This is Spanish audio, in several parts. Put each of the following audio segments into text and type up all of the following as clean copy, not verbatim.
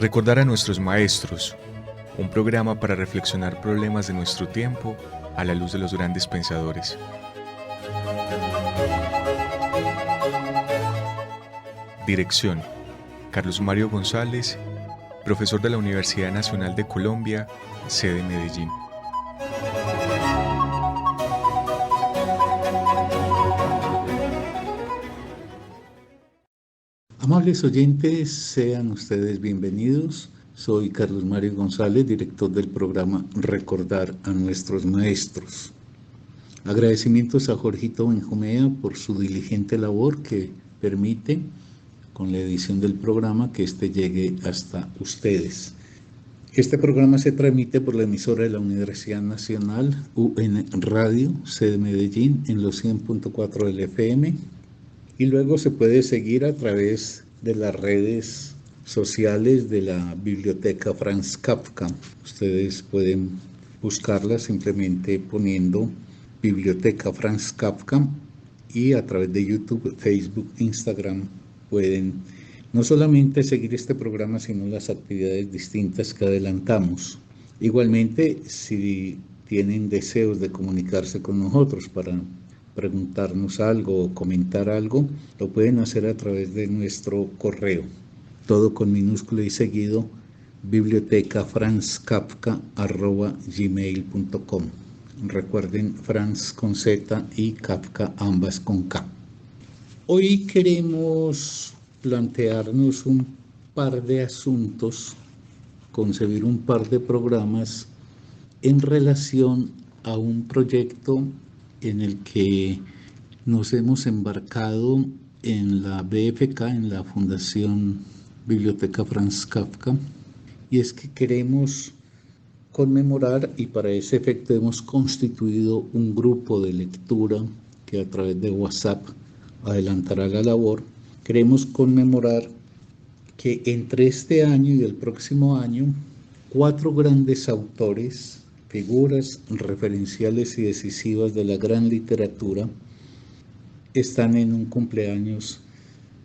Recordar a nuestros maestros, un programa para reflexionar problemas de nuestro tiempo a la luz de los grandes pensadores. Dirección: Carlos Mario González, profesor de la Universidad Nacional de Colombia, sede Medellín. Amables oyentes, sean ustedes bienvenidos. Soy Carlos Mario González, director del programa Recordar a nuestros maestros. Agradecimientos a Jorgito Benjumea por su diligente labor que permite, con la edición del programa, que este llegue hasta ustedes. Este programa se transmite por la emisora de la Universidad Nacional, UN Radio, sede Medellín, en los 100.4 del FM. Y luego se puede seguir a través de las redes sociales de la Biblioteca Franz Kafka. Ustedes pueden buscarla simplemente poniendo Biblioteca Franz Kafka, y a través de YouTube, Facebook, Instagram pueden no solamente seguir este programa, sino las actividades distintas que adelantamos. Igualmente, si tienen deseos de comunicarse con nosotros para preguntarnos algo o comentar algo, lo pueden hacer a través de nuestro correo, todo con minúscula y seguido, bibliotecafranzkafka@gmail.com. Recuerden, Franz con Z y Kafka ambas con K. Hoy queremos plantearnos un par de asuntos, concebir un par de programas en relación a un proyecto en el que nos hemos embarcado en la BFK, en la Fundación Biblioteca Franz Kafka, y es que queremos conmemorar, y para ese efecto hemos constituido un grupo de lectura que a través de WhatsApp adelantará la labor. Queremos conmemorar que entre este año y el próximo año, 4 grandes autores, figuras referenciales y decisivas de la gran literatura, están en un cumpleaños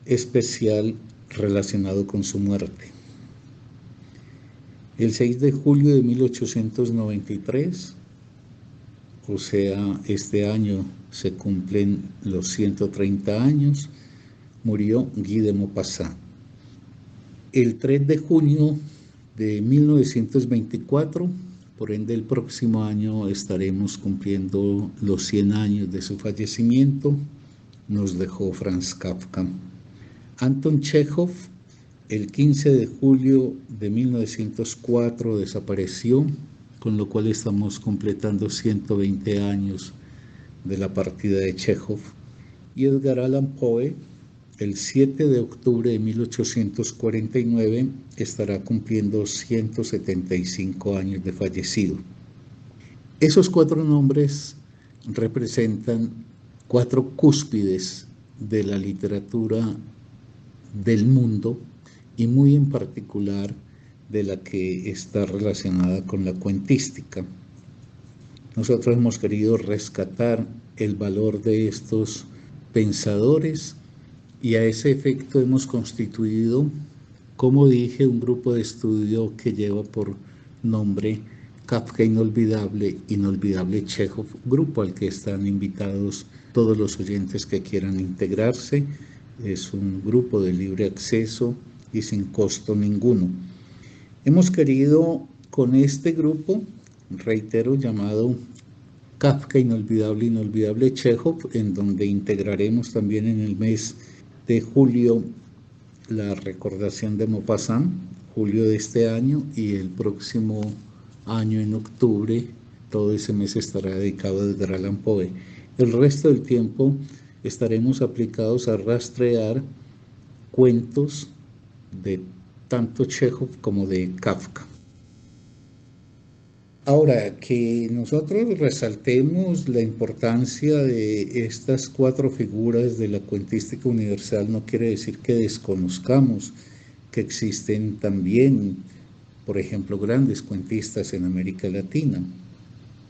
especial relacionado con su muerte. El 6 de julio de 1893, o sea, este año se cumplen los 130 años, murió Guy de Maupassant. El 3 de junio de 1924, por ende el próximo año estaremos cumpliendo los 100 años de su fallecimiento, nos dejó Franz Kafka. Anton Chekhov, el 15 de julio de 1904 desapareció, con lo cual estamos completando 120 años de la partida de Chekhov. Y Edgar Allan Poe, el 7 de octubre de 1849, estará cumpliendo 175 años de fallecido. Esos 4 nombres representan 4 cúspides de la literatura del mundo, y muy en particular de la que está relacionada con la cuentística. Nosotros hemos querido rescatar el valor de estos pensadores, y a ese efecto hemos constituido, como dije, un grupo de estudio que lleva por nombre Kafka Inolvidable, Inolvidable Chekhov, grupo al que están invitados todos los oyentes que quieran integrarse. Es un grupo de libre acceso y sin costo ninguno. Hemos querido con este grupo, reitero, llamado Kafka Inolvidable, Inolvidable Chekhov, en donde integraremos también en el mes de julio la recordación de Maupassant, julio de este año, y el próximo año en octubre, todo ese mes estará dedicado a Edgar Allan Poe. El resto del tiempo estaremos aplicados a rastrear cuentos de tanto Chekhov como de Kafka. Ahora, que nosotros resaltemos la importancia de estas 4 figuras de la cuentística universal no quiere decir que desconozcamos que existen también, por ejemplo, grandes cuentistas en América Latina.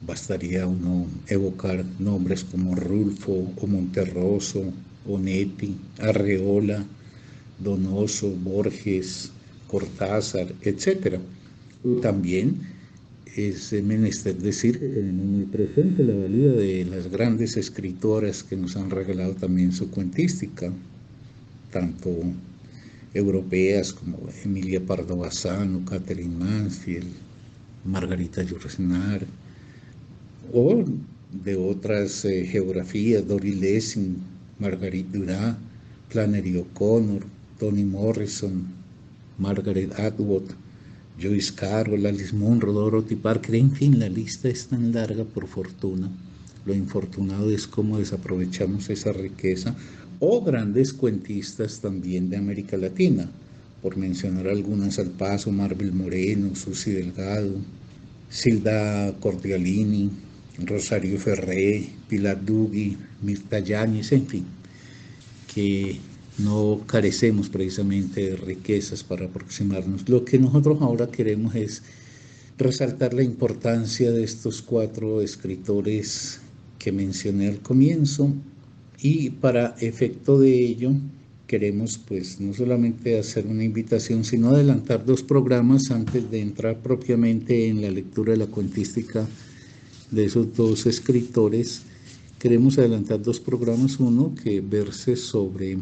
Bastaría uno evocar nombres como Rulfo o Monterroso, Onetti, Arreola, Donoso, Borges, Cortázar, etc. También es menester decir que tenemos muy presente la valía de las grandes escritoras que nos han regalado también su cuentística, tanto europeas como Emilia Pardo Bazán, Catherine Mansfield, Margarita Yourcenar, o de otras geografías, Doris Lessing, Marguerite Duras, Flannery O'Connor, Toni Morrison, Margaret Atwood, Joyce Carol, Alice Munro, Dorothy Parker, en fin, la lista es tan larga por fortuna. Lo infortunado es cómo desaprovechamos esa riqueza, o grandes cuentistas también de América Latina, por mencionar algunas al paso: Marvel Moreno, Susi Delgado, Silda Cordialini, Rosario Ferré, Pilar Dugui, Mirta Yáñez, en fin, que no carecemos precisamente de riquezas para aproximarnos. Lo que nosotros ahora queremos es resaltar la importancia de estos 4 escritores que mencioné al comienzo, y para efecto de ello queremos pues no solamente hacer una invitación, sino adelantar 2 programas antes de entrar propiamente en la lectura de la cuentística de esos 2 escritores. Queremos adelantar 2 programas, uno que verse sobre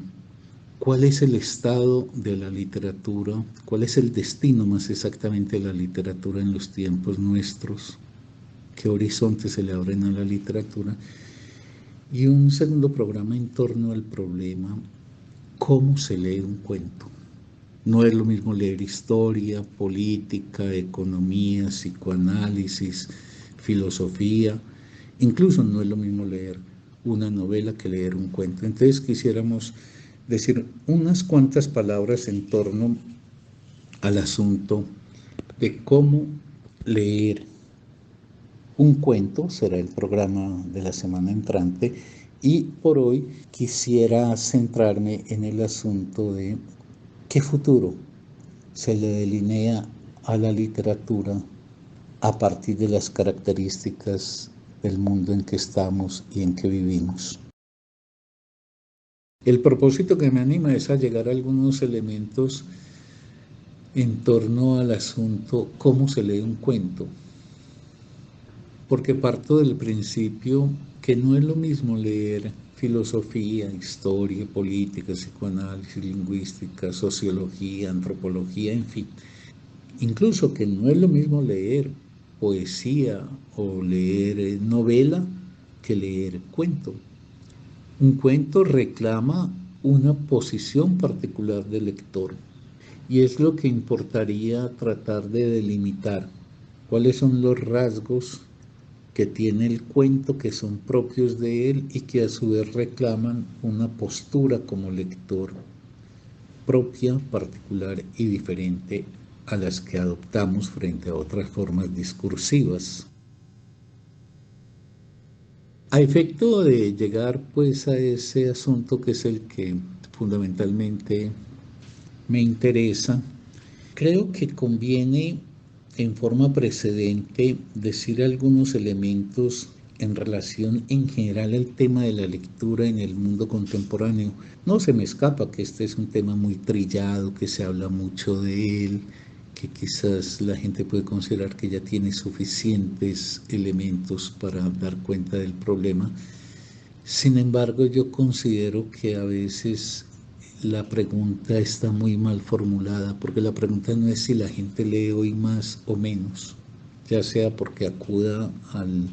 cuál es el estado de la literatura, cuál es el destino más exactamente de la literatura en los tiempos nuestros, qué horizontes se le abren a la literatura, y un segundo programa en torno al problema cómo se lee un cuento. No es lo mismo leer historia, política, economía, psicoanálisis, filosofía. Incluso no es lo mismo leer una novela que leer un cuento. Entonces quisiéramos decir unas cuantas palabras en torno al asunto de cómo leer un cuento. Será el programa de la semana entrante, y por hoy quisiera centrarme en el asunto de qué futuro se le delinea a la literatura a partir de las características del mundo en que estamos y en que vivimos. El propósito que me anima es a llegar a algunos elementos en torno al asunto cómo se lee un cuento, porque parto del principio que no es lo mismo leer filosofía, historia, política, psicoanálisis, lingüística, sociología, antropología, en fin. Incluso que no es lo mismo leer poesía o leer novela que leer cuento. Un cuento reclama una posición particular del lector, y es lo que importaría tratar de delimitar cuáles son los rasgos que tiene el cuento que son propios de él y que a su vez reclaman una postura como lector propia, particular y diferente a las que adoptamos frente a otras formas discursivas. A efecto de llegar pues a ese asunto que es el que fundamentalmente me interesa, creo que conviene en forma precedente decir algunos elementos en relación en general al tema de la lectura en el mundo contemporáneo. No se me escapa que este es un tema muy trillado, que se habla mucho de él, que quizás la gente puede considerar que ya tiene suficientes elementos para dar cuenta del problema. Sin embargo, yo considero que a veces la pregunta está muy mal formulada, porque la pregunta no es si la gente lee hoy más o menos, ya sea porque acuda al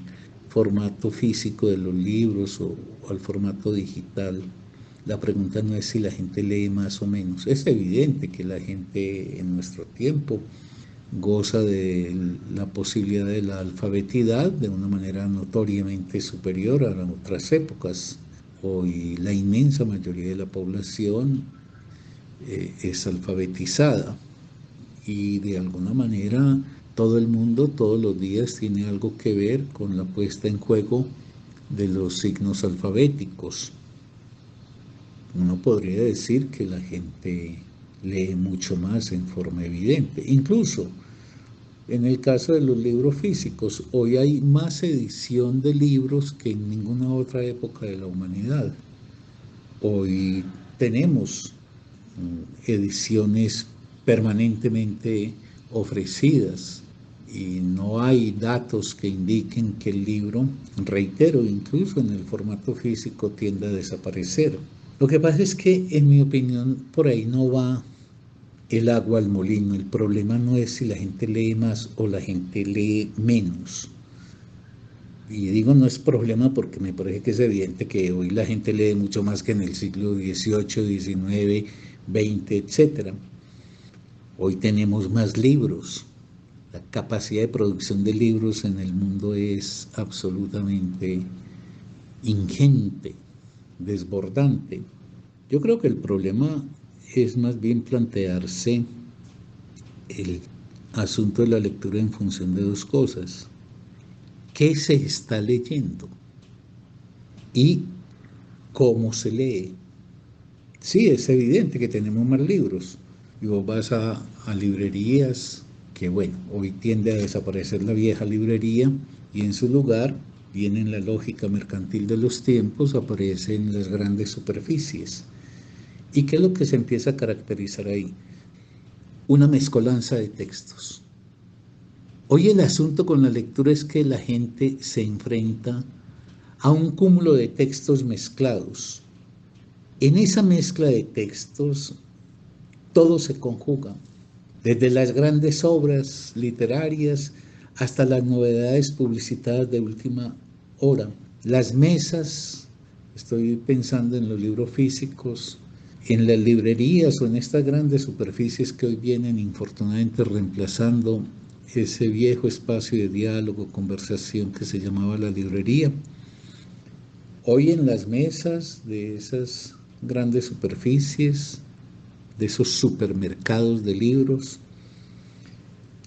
formato físico de los libros o al formato digital. La pregunta no es si la gente lee más o menos. Es evidente que la gente en nuestro tiempo goza de la posibilidad de la alfabetidad de una manera notoriamente superior a otras épocas. Hoy la inmensa mayoría de la población es alfabetizada, y de alguna manera todo el mundo todos los días tiene algo que ver con la puesta en juego de los signos alfabéticos. Uno podría decir que la gente lee mucho más en forma evidente. Incluso en el caso de los libros físicos, hoy hay más edición de libros que en ninguna otra época de la humanidad. Hoy tenemos ediciones permanentemente ofrecidas y no hay datos que indiquen que el libro, reitero, incluso en el formato físico, tiende a desaparecer. Lo que pasa es que, en mi opinión, por ahí no va el agua al molino. El problema no es si la gente lee más o la gente lee menos. Y digo no es problema porque me parece que es evidente que hoy la gente lee mucho más que en el siglo XVIII, XIX, XX, etc. Hoy tenemos más libros. La capacidad de producción de libros en el mundo es absolutamente ingente, desbordante. Yo creo que el problema es más bien plantearse el asunto de la lectura en función de dos cosas. ¿Qué se está leyendo? Y cómo se lee. Sí, es evidente que tenemos más libros. Y vos vas a librerías, que bueno, hoy tiende a desaparecer la vieja librería y en su lugar viene en la lógica mercantil de los tiempos, aparecen las grandes superficies. ¿Y qué es lo que se empieza a caracterizar ahí? Una mezcolanza de textos. Hoy el asunto con la lectura es que la gente se enfrenta a un cúmulo de textos mezclados. En esa mezcla de textos todo se conjuga, desde las grandes obras literarias hasta las novedades publicitadas de última hora. Las mesas, estoy pensando en los libros físicos, en las librerías o en estas grandes superficies que hoy vienen infortunadamente reemplazando ese viejo espacio de diálogo, conversación que se llamaba la librería. Hoy en las mesas de esas grandes superficies, de esos supermercados de libros,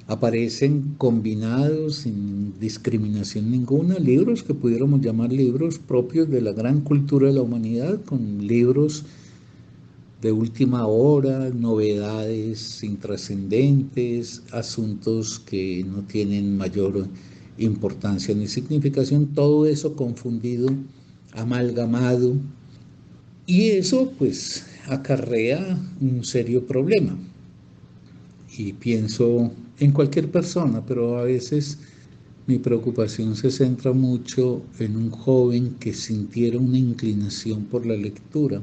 aparecen combinados sin discriminación ninguna libros que pudiéramos llamar libros propios de la gran cultura de la humanidad, con libros de última hora, novedades intrascendentes, asuntos que no tienen mayor importancia ni significación, todo eso confundido, amalgamado, y eso pues acarrea un serio problema. Y pienso en cualquier persona, pero a veces mi preocupación se centra mucho en un joven que sintiera una inclinación por la lectura.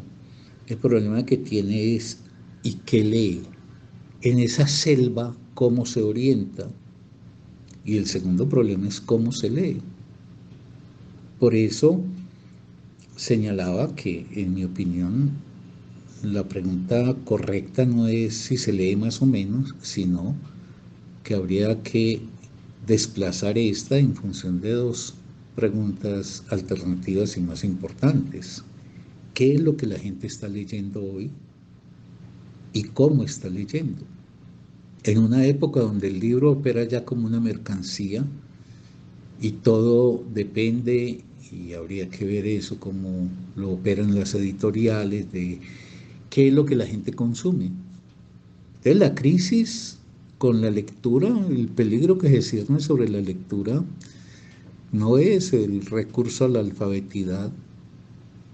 El problema que tiene es ¿y qué lee? En esa selva, ¿cómo se orienta? Y el segundo problema es cómo se lee. Por eso señalaba que, en mi opinión, la pregunta correcta no es si se lee más o menos, sino que habría que desplazar esta en función de dos preguntas alternativas y más importantes. ¿Qué es lo que la gente está leyendo hoy? ¿Y cómo está leyendo? En una época donde el libro opera ya como una mercancía y todo depende, y habría que ver eso, cómo lo operan las editoriales, de qué es lo que la gente consume. Entonces la crisis con la lectura, el peligro que se cierne sobre la lectura, no es el recurso a la alfabetidad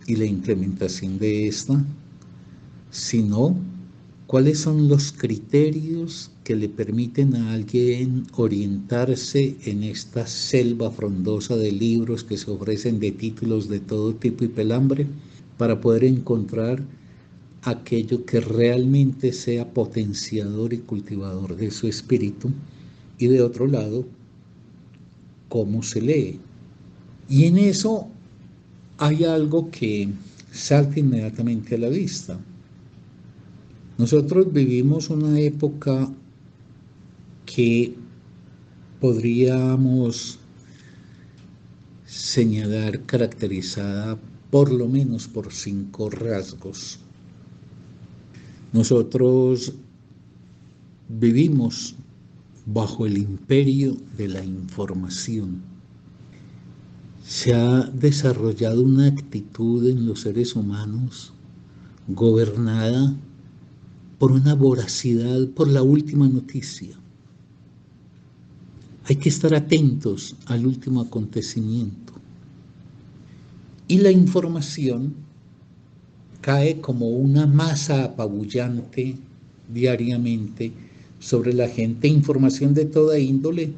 y la implementación de esta, sino cuáles son los criterios que le permiten a alguien orientarse en esta selva frondosa de libros que se ofrecen de títulos de todo tipo y pelambre para poder encontrar aquello que realmente sea potenciador y cultivador de su espíritu, y de otro lado, cómo se lee. Y en eso hay algo que salta inmediatamente a la vista. Nosotros vivimos una época que podríamos señalar caracterizada por lo menos por 5 rasgos. Nosotros vivimos bajo el imperio de la información. Se ha desarrollado una actitud en los seres humanos gobernada por una voracidad por la última noticia. Hay que estar atentos al último acontecimiento. Y la información cae como una masa apabullante diariamente sobre la gente, información de toda índole,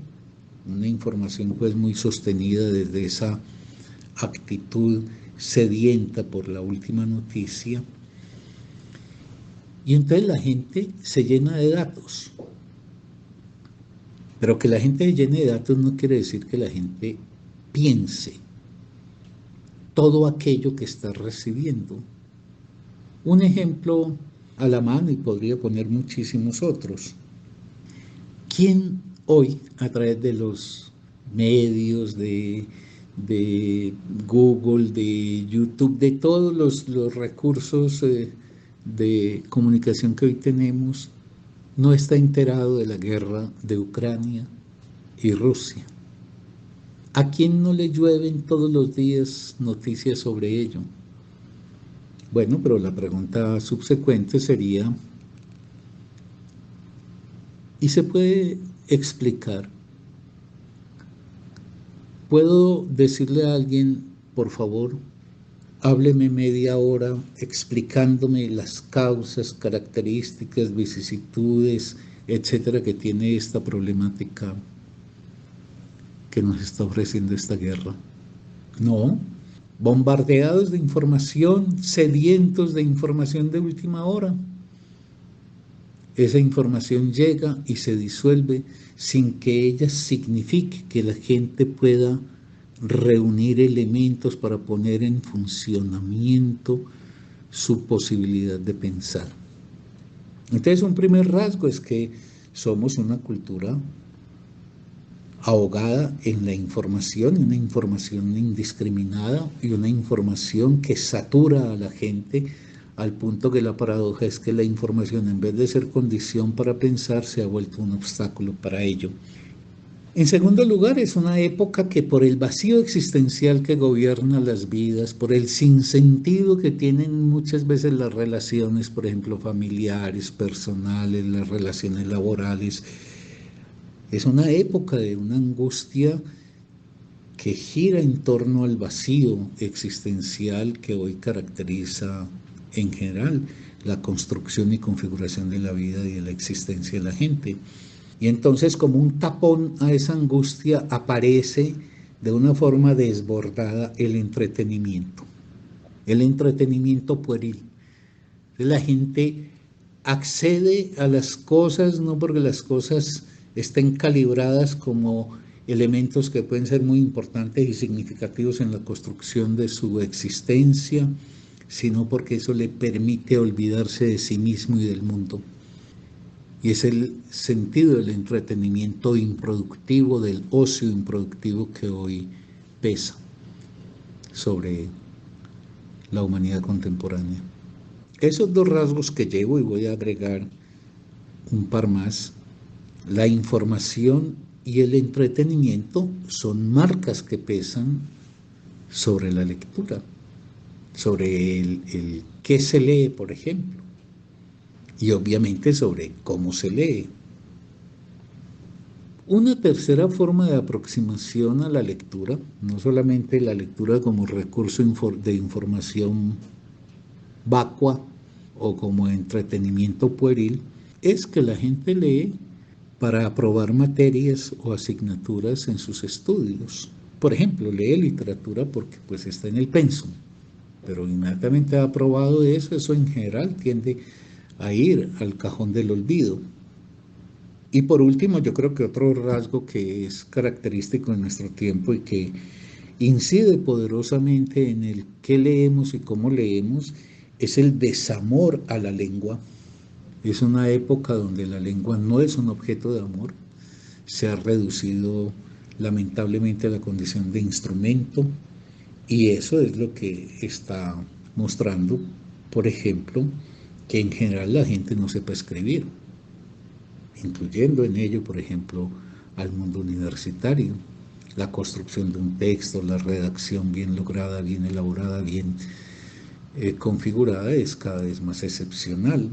una información pues muy sostenida desde esa actitud sedienta por la última noticia. Y entonces la gente se llena de datos. Pero que la gente se llene de datos no quiere decir que la gente piense todo aquello que está recibiendo. Un ejemplo a la mano, y podría poner muchísimos otros. ¿Quién hoy, a través de los medios, de Google, de YouTube, de todos los recursos de comunicación que hoy tenemos, no está enterado de la guerra de Ucrania y Rusia? ¿A quién no le llueven todos los días noticias sobre ello? Bueno, pero la pregunta subsecuente sería, ¿y se puede explicar? ¿Puedo decirle a alguien, por favor, hábleme media hora explicándome las causas, características, vicisitudes, etcétera, que tiene esta problemática que nos está ofreciendo esta guerra? No, bombardeados de información, sedientos de información de última hora. Esa información llega y se disuelve sin que ella signifique que la gente pueda reunir elementos para poner en funcionamiento su posibilidad de pensar. Entonces, un primer rasgo es que somos una cultura ahogada en la información, una información indiscriminada y una información que satura a la gente, al punto que la paradoja es que la información, en vez de ser condición para pensar, se ha vuelto un obstáculo para ello. En segundo lugar, es una época que, por el vacío existencial que gobierna las vidas, por el sinsentido que tienen muchas veces las relaciones, por ejemplo, familiares, personales, las relaciones laborales, es una época de una angustia que gira en torno al vacío existencial que hoy caracteriza en general la construcción y configuración de la vida y de la existencia de la gente. Y entonces, como un tapón a esa angustia, aparece de una forma desbordada el entretenimiento pueril. La gente accede a las cosas no porque las cosas estén calibradas como elementos que pueden ser muy importantes y significativos en la construcción de su existencia, sino porque eso le permite olvidarse de sí mismo y del mundo. Y es el sentido del entretenimiento improductivo, del ocio improductivo que hoy pesa sobre la humanidad contemporánea. Esos dos rasgos que llevo, y voy a agregar un par más, la información y el entretenimiento, son marcas que pesan sobre la lectura, sobre el qué se lee, por ejemplo, y obviamente sobre cómo se lee. Una tercera forma de aproximación a la lectura, no solamente la lectura como recurso de información vacua o como entretenimiento pueril, es que la gente lee para aprobar materias o asignaturas en sus estudios. Por ejemplo, lee literatura porque pues está en el pensum, pero inmediatamente ha aprobado eso en general tiende a ir al cajón del olvido. Y por último, yo creo que otro rasgo que es característico de nuestro tiempo y que incide poderosamente en el qué leemos y cómo leemos es el desamor a la lengua. Es una época donde la lengua no es un objeto de amor, se ha reducido lamentablemente a la condición de instrumento, y eso es lo que está mostrando, por ejemplo, que en general la gente no sepa escribir, incluyendo en ello, por ejemplo, al mundo universitario. La construcción de un texto, la redacción bien lograda, bien elaborada, bien configurada es cada vez más excepcional.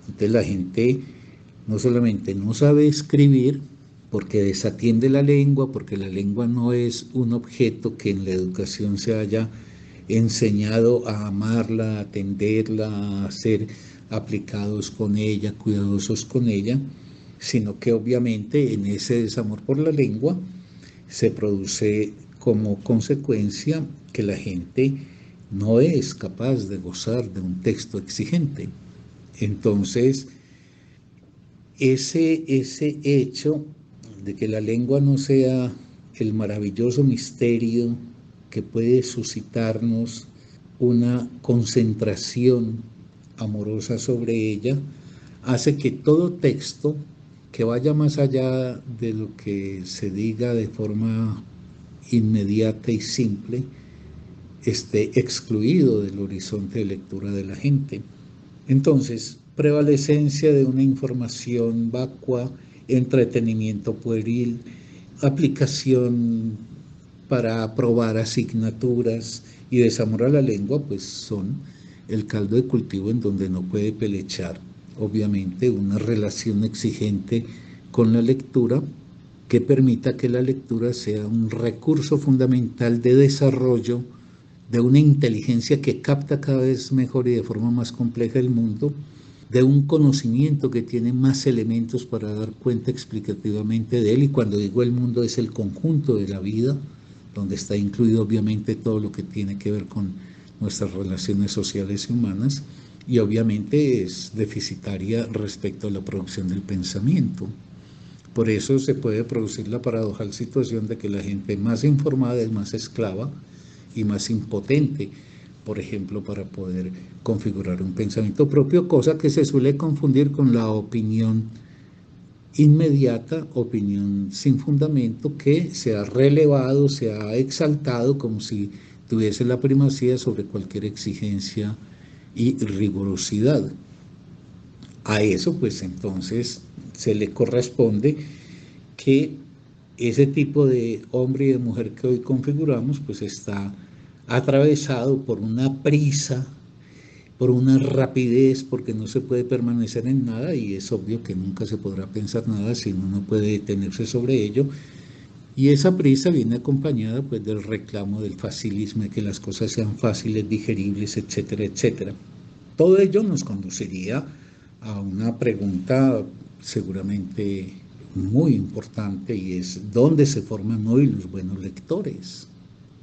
Entonces la gente no solamente no sabe escribir porque desatiende la lengua, porque la lengua no es un objeto que en la educación se haya enseñado a amarla, a atenderla, a hacer aplicados con ella, cuidadosos con ella, sino que obviamente en ese desamor por la lengua se produce como consecuencia que la gente no es capaz de gozar de un texto exigente. Entonces, ese hecho de que la lengua no sea el maravilloso misterio que puede suscitarnos una concentración amorosa sobre ella, hace que todo texto que vaya más allá de lo que se diga de forma inmediata y simple esté excluido del horizonte de lectura de la gente. Entonces, prevalecencia de una información vacua, entretenimiento pueril, aplicación para aprobar asignaturas y desamor a la lengua, pues son el caldo de cultivo en donde no puede pelechar, obviamente, una relación exigente con la lectura que permita que la lectura sea un recurso fundamental de desarrollo de una inteligencia que capta cada vez mejor y de forma más compleja el mundo, de un conocimiento que tiene más elementos para dar cuenta explicativamente de él, y cuando digo el mundo es el conjunto de la vida, donde está incluido obviamente todo lo que tiene que ver con nuestras relaciones sociales y humanas, y obviamente es deficitaria respecto a la producción del pensamiento. Por eso se puede producir la paradojal situación de que la gente más informada es más esclava y más impotente, por ejemplo, para poder configurar un pensamiento propio, cosa que se suele confundir con la opinión inmediata, opinión sin fundamento, que se ha relevado, se ha exaltado como si tuviese la primacía sobre cualquier exigencia y rigurosidad. A eso, pues entonces se le corresponde que ese tipo de hombre y de mujer que hoy configuramos, pues está atravesado por una prisa, por una rapidez, porque no se puede permanecer en nada, y es obvio que nunca se podrá pensar nada si uno no puede detenerse sobre ello. Y esa prisa viene acompañada pues del reclamo del facilismo, de que las cosas sean fáciles, digeribles, etcétera, etcétera. Todo ello nos conduciría a una pregunta seguramente muy importante, y es: ¿dónde se forman hoy los buenos lectores?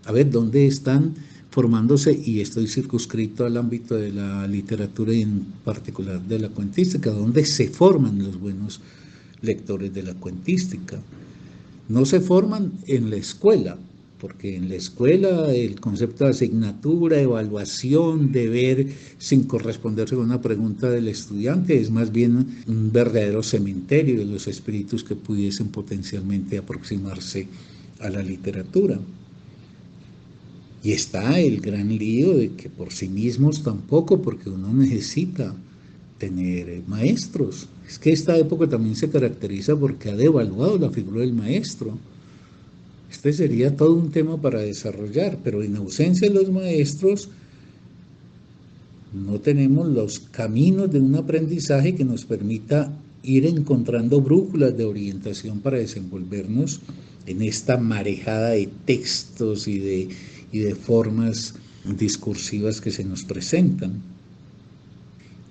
A ver, ¿dónde están formándose? Y estoy circunscrito al ámbito de la literatura y en particular de la cuentística. ¿Dónde se forman los buenos lectores de la cuentística? No se forman en la escuela, porque en la escuela el concepto de asignatura, evaluación, deber, sin corresponderse con una pregunta del estudiante, es más bien un verdadero cementerio de los espíritus que pudiesen potencialmente aproximarse a la literatura. Y está el gran lío de que por sí mismos tampoco, porque uno necesita tener maestros. Es que esta época también se caracteriza porque ha devaluado la figura del maestro. Este sería todo un tema para desarrollar, pero en ausencia de los maestros no tenemos los caminos de un aprendizaje que nos permita ir encontrando brújulas de orientación para desenvolvernos en esta marejada de textos y de formas discursivas que se nos presentan.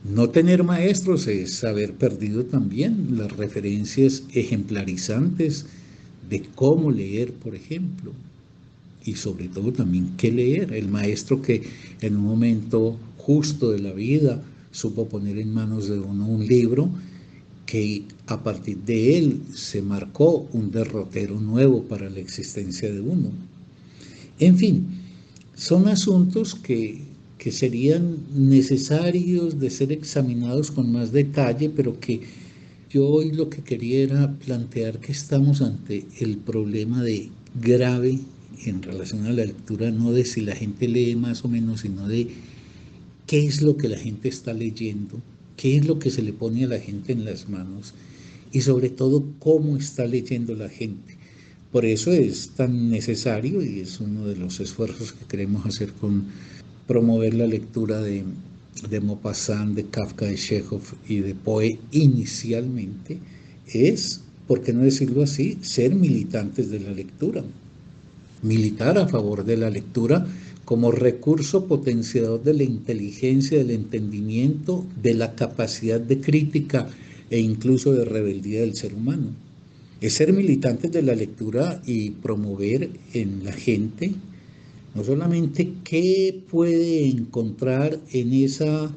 No tener maestros es haber perdido también las referencias ejemplarizantes de cómo leer, por ejemplo, y sobre todo también qué leer. El maestro que en un momento justo de la vida supo poner en manos de uno un libro que a partir de él se marcó un derrotero nuevo para la existencia de uno. En fin, son asuntos que serían necesarios de ser examinados con más detalle, pero que yo hoy lo que quería era plantear que estamos ante el problema de grave en relación a la lectura, no de si la gente lee más o menos, sino de qué es lo que la gente está leyendo, qué es lo que se le pone a la gente en las manos, y sobre todo cómo está leyendo la gente. Por eso es tan necesario, y es uno de los esfuerzos que queremos hacer con promover la lectura de Maupassant, de Kafka, de Chekhov y de Poe inicialmente, es, por qué no decirlo así, ser militantes de la lectura. Militar a favor de la lectura como recurso potenciador de la inteligencia, del entendimiento, de la capacidad de crítica e incluso de rebeldía del ser humano. Es ser militantes de la lectura y promover en la gente no solamente qué puede encontrar en esa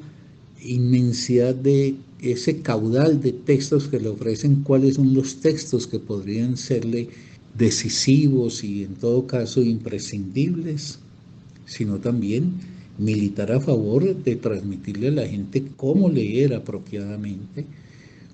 inmensidad de ese caudal de textos que le ofrecen, cuáles son los textos que podrían serle decisivos y en todo caso imprescindibles, sino también militar a favor de transmitirle a la gente cómo leer apropiadamente,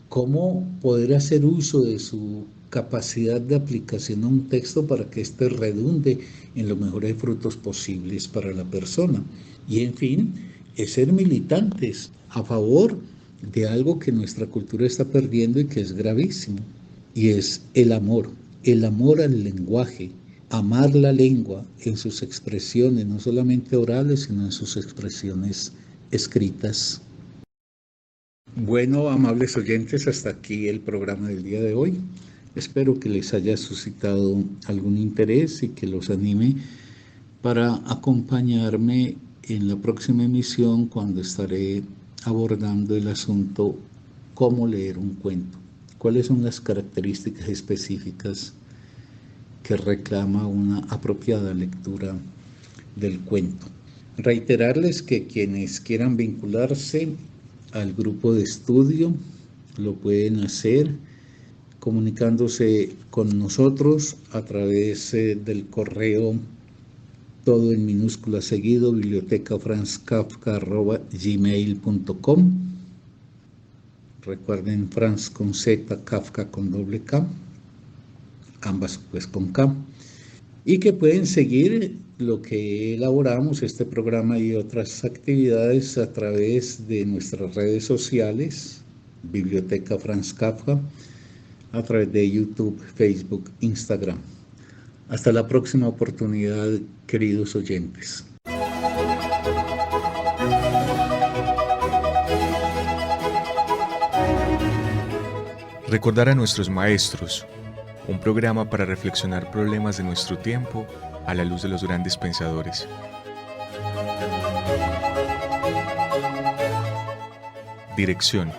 cómo poder hacer uso de su capacidad de aplicación a un texto para que éste redunde en los mejores frutos posibles para la persona. Y en fin, es ser militantes a favor de algo que nuestra cultura está perdiendo y que es gravísimo, y es el amor al lenguaje, amar la lengua en sus expresiones, no solamente orales, sino en sus expresiones escritas. Bueno, amables oyentes, hasta aquí el programa del día de hoy. Espero que les haya suscitado algún interés y que los anime para acompañarme en la próxima emisión, cuando estaré abordando el asunto cómo leer un cuento. ¿Cuáles son las características específicas que reclama una apropiada lectura del cuento? Reiterarles que quienes quieran vincularse al grupo de estudio lo pueden hacer comunicándose con nosotros a través del correo, todo en minúscula seguido, bibliotecafranzkafka@gmail.com. Recuerden, Franz con Z, Kafka con doble K, ambas pues con K, y que pueden seguir lo que elaboramos, este programa y otras actividades, a través de nuestras redes sociales, Biblioteca Franz Kafka, a través de YouTube, Facebook, Instagram. Hasta la próxima oportunidad, queridos oyentes. Recordar a nuestros maestros, un programa para reflexionar problemas de nuestro tiempo a la luz de los grandes pensadores. Dirección: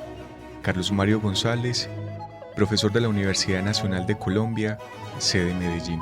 Carlos Mario González, profesor de la Universidad Nacional de Colombia, sede Medellín.